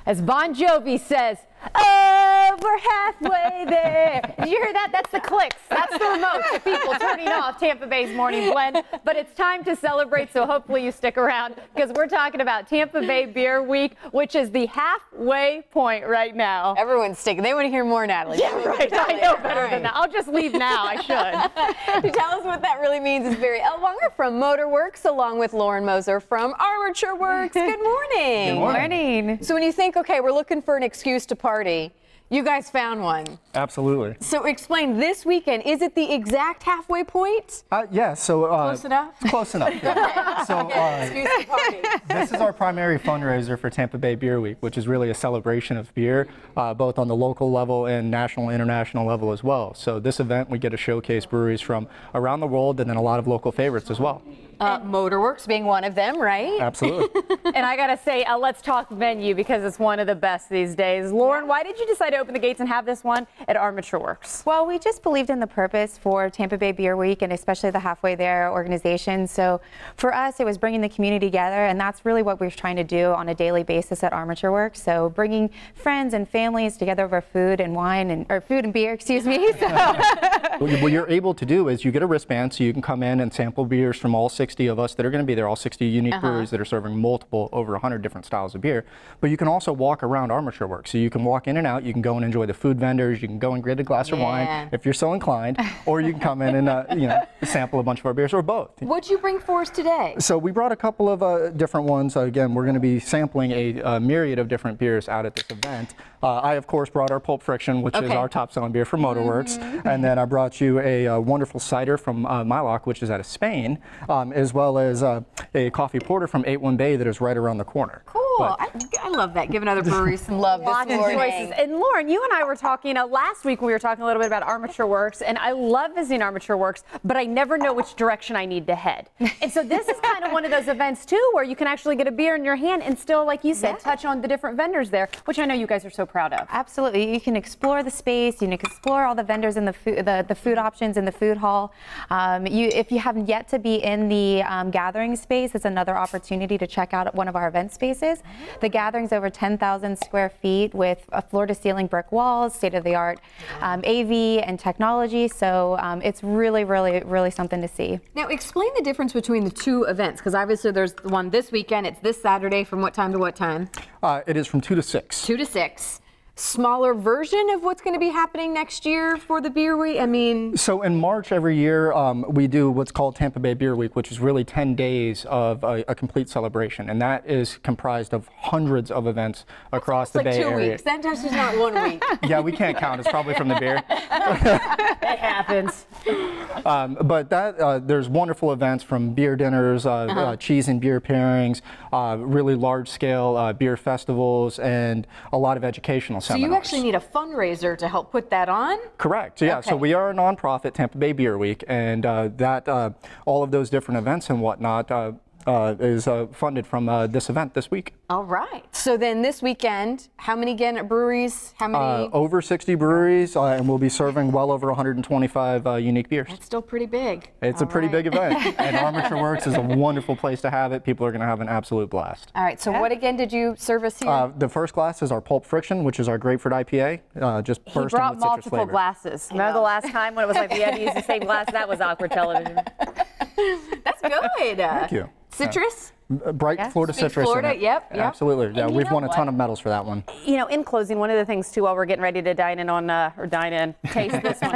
as Bon Jovi says, "Oh, we're halfway there." Did you hear that? That's the clicks. That's the remote to people turning off Tampa Bay's Morning Blend. But it's time to celebrate, so hopefully you stick around, because we're talking about Tampa Bay Beer Week, which is the halfway point right now. Everyone's sticking. They want to hear more, Natalie. Yeah, right. I know better than that. I'll just leave now. I should. To tell us what that really means is Barry Ellwanger from Motorworks, along with Lauren Moser from Armature Works. Good morning. Good morning. So when you think, okay, we're looking for an excuse to party, you guys found one. Absolutely. So explain, this weekend, is it the exact halfway point? Yeah, so... Close enough? Close enough, yeah. So excuse to party. this is our primary fundraiser for Tampa Bay Beer Week, which is really a celebration of beer, both on the local level and national, international level as well. So this event, we get to showcase breweries from around the world and then a lot of local favorites as well. Motorworks being one of them, right? Absolutely. And I gotta say, let's talk venue, because it's one of the best these days. Lauren, why did you decide to open the gates and have this one at Armature Works? Well, we just believed in the purpose for Tampa Bay Beer Week, and especially the Halfway There organization. So for us, it was bringing the community together, and that's really what we're trying to do on a daily basis at Armature Works. So bringing friends and families together over food and wine, or food and beer, excuse me. So. What you're able to do is you get a wristband, so you can come in and sample beers from all 60 of us that are going to be there, all 60 unique breweries that are serving multiple, over 100 different styles of beer. But you can also walk around Armature Works. So you can walk in and out, you can go and enjoy the food vendors, you can go and get a glass of wine if you're so inclined, or you can come in and sample a bunch of our beers, or both. What'd you bring for us today? So we brought a couple of different ones. Again, we're going to be sampling a myriad of different beers out at this event. I, of course, brought our Pulp Friction, which is our top selling beer from Motorworks. And then I brought you a wonderful cider from Mylock, which is out of Spain, as well as a coffee porter from 81 Bay that is right around the corner. Cool. I love that, giving other breweries some love this morning. Choices. And Lauren, you and I were talking last week when we were talking a little bit about Armature Works, and I love visiting Armature Works, but I never know which direction I need to head. And so this is kind of one of those events too, where you can actually get a beer in your hand and still, like you said, touch on the different vendors there, which I know you guys are so proud of. Absolutely. You can explore the space, you can explore all the vendors and the food options in the food hall. If you haven't yet to be in the gathering space, it's another opportunity to check out one of our event spaces. The gathering's over 10,000 square feet with floor-to-ceiling brick walls, state-of-the-art AV and technology, so it's really, really, really something to see. Now, explain the difference between the two events, because obviously there's the one this weekend. It's this Saturday. From what time to what time? It is from 2 to 6. 2 to 6. Smaller version of what's going to be happening next year for the Beer Week? I mean... So in March every year, we do what's called Tampa Bay Beer Week, which is really 10 days of a complete celebration. And that is comprised of hundreds of events across the Bay Area. Like 2 weeks. That just is not 1 week. Yeah, we can't count. It's probably from the beer. It happens. But there's wonderful events, from beer dinners, cheese and beer pairings, really large-scale beer festivals, and a lot of educational seminars. So you actually need a fundraiser to help put that on? Correct. Yeah. Okay. So we are a nonprofit, Tampa Bay Beer Week, and all of those different events and whatnot is funded from this event this week. All right. So then this weekend, how many breweries? How many? Over 60 breweries, and we'll be serving well over 125 unique beers. That's still pretty big. It's a pretty big event, and Armature Works is a wonderful place to have it. People are going to have an absolute blast. All right. So what again did you service here? The first glass is our Pulp Friction, which is our grapefruit IPA. Just bursting with citrus flavor. He brought multiple glasses. Remember the last time when it was like we had to use the same glass? That was awkward television. That's good. Thank you. Citrus? Bright Florida citrus. Florida, yep. Absolutely. Yeah, we've won a ton of medals for that one. You know, in closing, one of the things too, while we're getting ready to taste this one,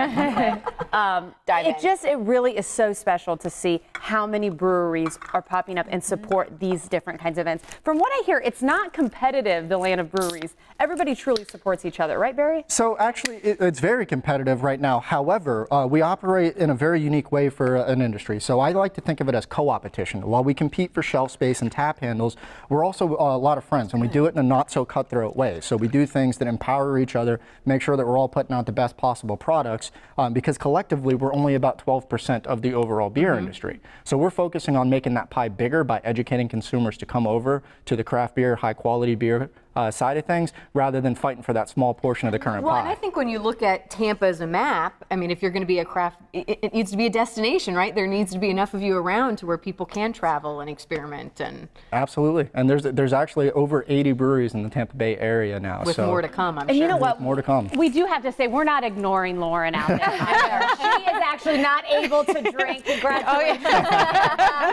it really is so special to see how many breweries are popping up and support these different kinds of events. From what I hear, it's not competitive, the land of breweries. Everybody truly supports each other, right, Barry? So actually, it's very competitive right now. However, we operate in a very unique way for an industry. So I like to think of it as co-opetition. While we compete for shelf space and tap handles, we're also a lot of friends, and we do it in a not so cutthroat way. So we do things that empower each other, make sure that we're all putting out the best possible products, because collectively we're only about 12% of the overall beer industry. So we're focusing on making that pie bigger by educating consumers to come over to the craft beer, high quality beer side of things, rather than fighting for that small portion of the current Well, pie. and I think when you look at Tampa as a map, I mean, if you're going to be a craft, it needs to be a destination, right? There needs to be enough of you around to where people can travel and experiment. And Absolutely, and there's actually over 80 breweries in the Tampa Bay area now. with so more to come, I'm And sure. you know what? more to come. We do have to say we're not ignoring Lauren out there either. She is actually not able to drink. Congratulations.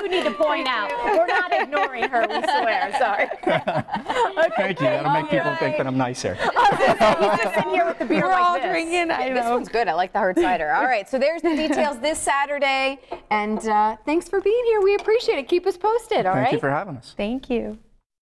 We need to point out we're not ignoring her. We swear. Sorry. Thank you. That'll make people think that I'm nicer. He's just sitting here with the beer We're like all this. drinking. I This know. one's good. I like the hard cider. All right, so there's the details this Saturday. And thanks for being here. We appreciate it. Keep us posted, all right? Thank you for having us. Thank you.